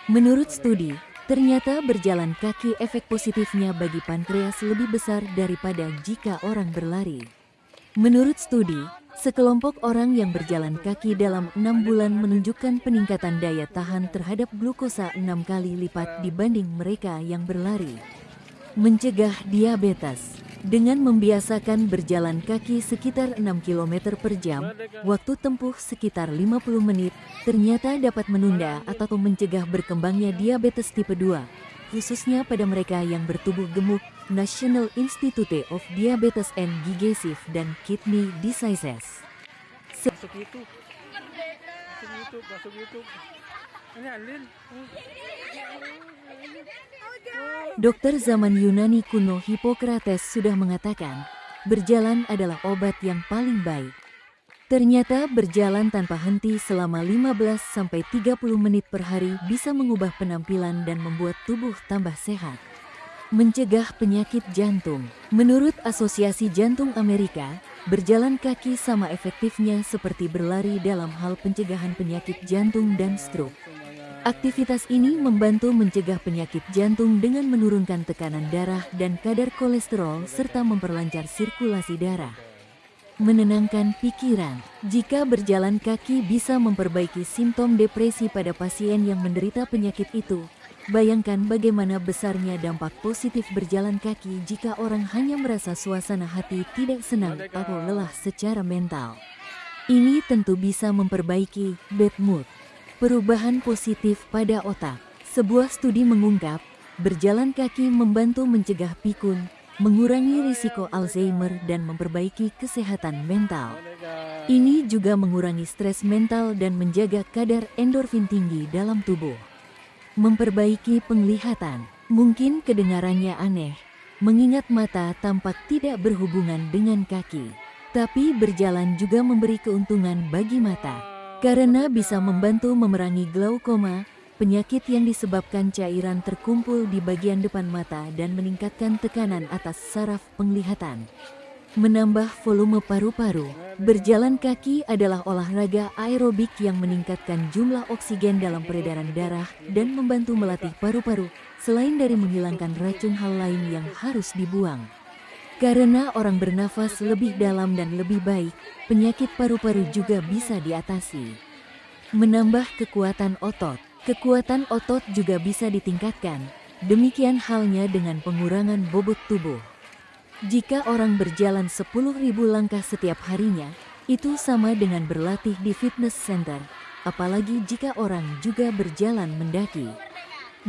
Menurut studi, ternyata berjalan kaki efek positifnya bagi pankreas lebih besar daripada jika orang berlari. Menurut studi, sekelompok orang yang berjalan kaki dalam 6 bulan menunjukkan peningkatan daya tahan terhadap glukosa 6 kali lipat dibanding mereka yang berlari. Mencegah diabetes. Dengan membiasakan berjalan kaki sekitar 6 km per jam, waktu tempuh sekitar 50 menit, ternyata dapat menunda atau mencegah berkembangnya diabetes tipe 2, khususnya pada mereka yang bertubuh gemuk. National Institute of Diabetes and Digestive dan Kidney Diseases. Masuk YouTube. Masuk YouTube. Ini Alin. Dokter zaman Yunani kuno Hippocrates sudah mengatakan, berjalan adalah obat yang paling baik. Ternyata berjalan tanpa henti selama 15-30 menit per hari bisa mengubah penampilan dan membuat tubuh tambah sehat. Mencegah penyakit jantung. Menurut Asosiasi Jantung Amerika, berjalan kaki sama efektifnya seperti berlari dalam hal pencegahan penyakit jantung dan stroke. Aktivitas ini membantu mencegah penyakit jantung dengan menurunkan tekanan darah dan kadar kolesterol serta memperlancar sirkulasi darah. Menenangkan pikiran. Jika berjalan kaki bisa memperbaiki simptom depresi pada pasien yang menderita penyakit itu, bayangkan bagaimana besarnya dampak positif berjalan kaki jika orang hanya merasa suasana hati tidak senang atau lelah secara mental. Ini tentu bisa memperbaiki bad mood. Perubahan positif pada otak. Sebuah studi mengungkap, berjalan kaki membantu mencegah pikun, mengurangi risiko Alzheimer dan memperbaiki kesehatan mental. Ini juga mengurangi stres mental dan menjaga kadar endorfin tinggi dalam tubuh. Memperbaiki penglihatan. Mungkin kedengarannya aneh, mengingat mata tampak tidak berhubungan dengan kaki. Tapi berjalan juga memberi keuntungan bagi mata, karena bisa membantu memerangi glaukoma, penyakit yang disebabkan cairan terkumpul di bagian depan mata dan meningkatkan tekanan atas saraf penglihatan. Menambah volume paru-paru. Berjalan kaki adalah olahraga aerobik yang meningkatkan jumlah oksigen dalam peredaran darah dan membantu melatih paru-paru, selain dari menghilangkan racun hal lain yang harus dibuang. Karena orang bernafas lebih dalam dan lebih baik, penyakit paru-paru juga bisa diatasi. Menambah kekuatan otot. Kekuatan otot juga bisa ditingkatkan. Demikian halnya dengan pengurangan bobot tubuh. Jika orang berjalan 10.000 langkah setiap harinya, itu sama dengan berlatih di fitness center, apalagi jika orang juga berjalan mendaki.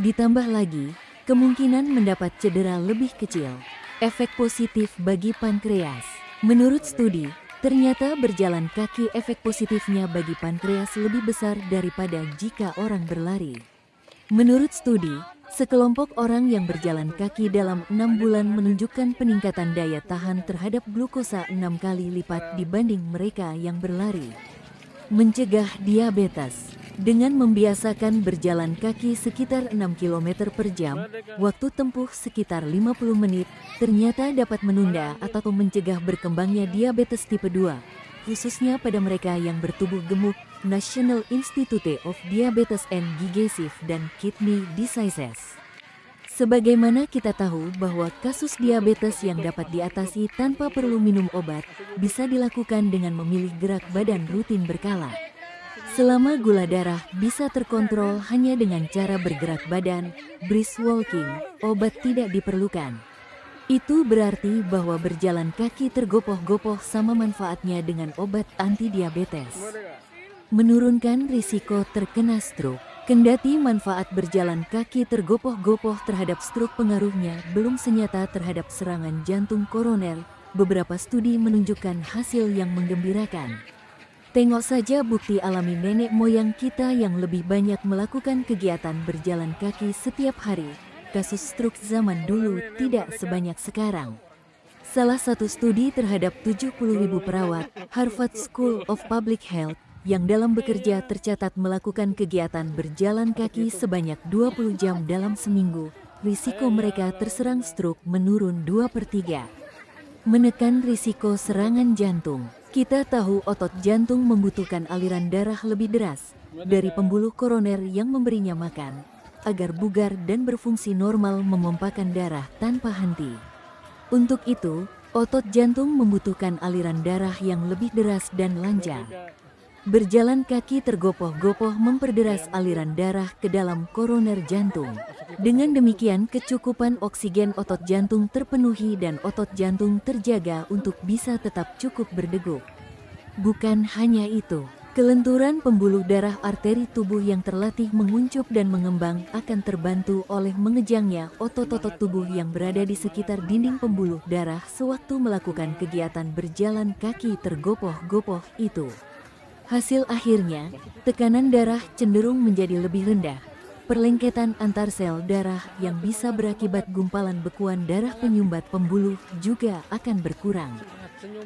Ditambah lagi, kemungkinan mendapat cedera lebih kecil. Efek positif bagi pankreas. Menurut studi, ternyata berjalan kaki efek positifnya bagi pankreas lebih besar daripada jika orang berlari. Menurut studi, sekelompok orang yang berjalan kaki dalam 6 bulan menunjukkan peningkatan daya tahan terhadap glukosa 6 kali lipat dibanding mereka yang berlari. Mencegah diabetes. Dengan membiasakan berjalan kaki sekitar 6 km per jam, waktu tempuh sekitar 50 menit, ternyata dapat menunda atau mencegah berkembangnya diabetes tipe 2, khususnya pada mereka yang bertubuh gemuk. National Institute of Diabetes and Digestive dan Kidney Diseases. Sebagaimana kita tahu bahwa kasus diabetes yang dapat diatasi tanpa perlu minum obat, bisa dilakukan dengan memilih gerak badan rutin berkala. Selama gula darah bisa terkontrol hanya dengan cara bergerak badan, brisk walking, obat tidak diperlukan. Itu berarti bahwa berjalan kaki tergopoh-gopoh sama manfaatnya dengan obat anti-diabetes. Menurunkan risiko terkena stroke. Kendati manfaat berjalan kaki tergopoh-gopoh terhadap stroke pengaruhnya belum senyata terhadap serangan jantung koroner, beberapa studi menunjukkan hasil yang menggembirakan. Tengok saja bukti alami nenek moyang kita yang lebih banyak melakukan kegiatan berjalan kaki setiap hari. Kasus stroke zaman dulu tidak sebanyak sekarang. Salah satu studi terhadap 70.000 perawat Harvard School of Public Health yang dalam bekerja tercatat melakukan kegiatan berjalan kaki sebanyak 20 jam dalam seminggu, risiko mereka terserang stroke menurun 2/3. Menekan risiko serangan jantung. Kita tahu otot jantung membutuhkan aliran darah lebih deras dari pembuluh koroner yang memberinya makan. agar bugar dan berfungsi normal memompakan darah tanpa henti. Untuk itu, otot jantung membutuhkan aliran darah yang lebih deras dan lancar. Berjalan kaki tergopoh-gopoh memperderas aliran darah ke dalam koroner jantung. Dengan demikian, kecukupan oksigen otot jantung terpenuhi dan otot jantung terjaga untuk bisa tetap cukup berdegup. Bukan hanya itu, kelenturan pembuluh darah arteri tubuh yang terlatih menguncup dan mengembang akan terbantu oleh mengejangnya otot-otot tubuh yang berada di sekitar dinding pembuluh darah sewaktu melakukan kegiatan berjalan kaki tergopoh-gopoh itu. Hasil akhirnya, tekanan darah cenderung menjadi lebih rendah. Perlengketan antar sel darah yang bisa berakibat gumpalan bekuan darah penyumbat pembuluh juga akan berkurang.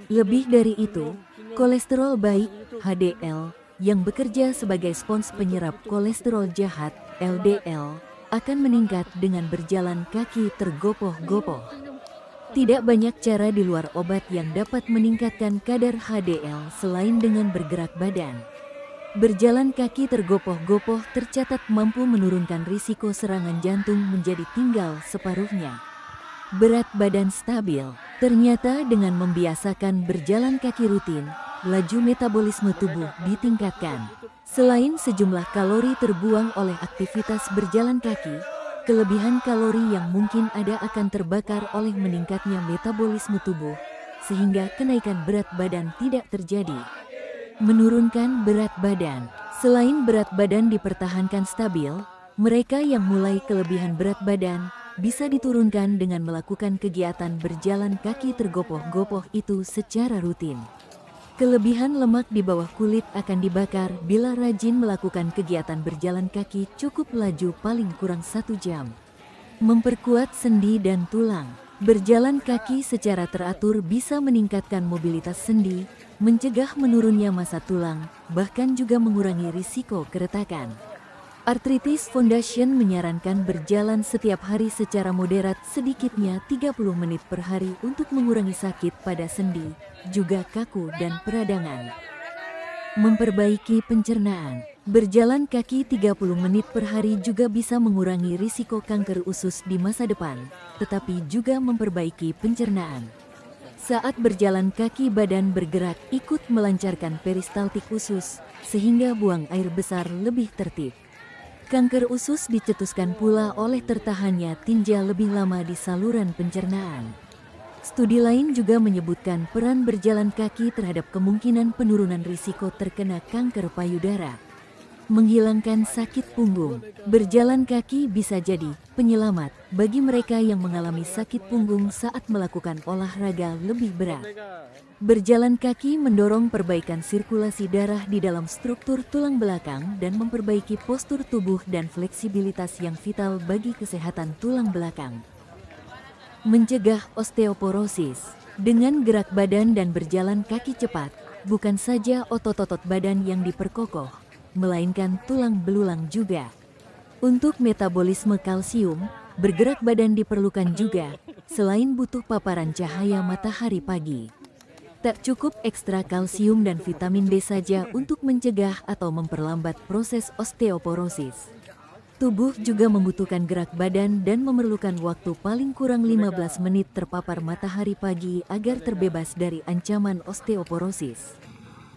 Lebih dari itu, kolesterol baik (HDL) yang bekerja sebagai spons penyerap kolesterol jahat (LDL) akan meningkat dengan berjalan kaki tergopoh-gopoh. Tidak banyak cara di luar obat yang dapat meningkatkan kadar HDL selain dengan bergerak badan. Berjalan kaki tergopoh-gopoh tercatat mampu menurunkan risiko serangan jantung menjadi tinggal separuhnya. Berat badan stabil. Ternyata dengan membiasakan berjalan kaki rutin, laju metabolisme tubuh ditingkatkan. Selain sejumlah kalori terbuang oleh aktivitas berjalan kaki, kelebihan kalori yang mungkin ada akan terbakar oleh meningkatnya metabolisme tubuh, sehingga kenaikan berat badan tidak terjadi. Menurunkan berat badan. Selain berat badan dipertahankan stabil, mereka yang mulai kelebihan berat badan bisa diturunkan dengan melakukan kegiatan berjalan kaki tergopoh-gopoh itu secara rutin. Kelebihan lemak di bawah kulit akan dibakar bila rajin melakukan kegiatan berjalan kaki cukup laju paling kurang 1 jam. Memperkuat sendi dan tulang. Berjalan kaki secara teratur bisa meningkatkan mobilitas sendi, mencegah menurunnya massa tulang, bahkan juga mengurangi risiko keretakan. Arthritis Foundation menyarankan berjalan setiap hari secara moderat sedikitnya 30 menit per hari untuk mengurangi sakit pada sendi, juga kaku dan peradangan. Memperbaiki pencernaan. Berjalan kaki 30 menit per hari juga bisa mengurangi risiko kanker usus di masa depan, tetapi juga memperbaiki pencernaan. Saat berjalan kaki badan bergerak ikut melancarkan peristaltik usus, sehingga buang air besar lebih tertib. Kanker usus dicetuskan pula oleh tertahannya tinja lebih lama di saluran pencernaan. Studi lain juga menyebutkan peran berjalan kaki terhadap kemungkinan penurunan risiko terkena kanker payudara. Menghilangkan sakit punggung. Berjalan kaki bisa jadi penyelamat bagi mereka yang mengalami sakit punggung saat melakukan olahraga lebih berat. Berjalan kaki mendorong perbaikan sirkulasi darah di dalam struktur tulang belakang dan memperbaiki postur tubuh dan fleksibilitas yang vital bagi kesehatan tulang belakang. Mencegah osteoporosis. Dengan gerak badan dan berjalan kaki cepat, bukan saja otot-otot badan yang diperkokoh, melainkan tulang belulang juga. Untuk metabolisme kalsium, bergerak badan diperlukan juga, selain butuh paparan cahaya matahari pagi. Tak cukup ekstra kalsium dan vitamin D saja untuk mencegah atau memperlambat proses osteoporosis. Tubuh juga membutuhkan gerak badan dan memerlukan waktu paling kurang 15 menit terpapar matahari pagi agar terbebas dari ancaman osteoporosis.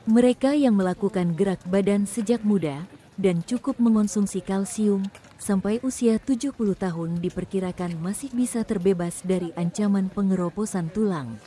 Mereka yang melakukan gerak badan sejak muda dan cukup mengonsumsi kalsium sampai usia 70 tahun diperkirakan masih bisa terbebas dari ancaman pengeroposan tulang.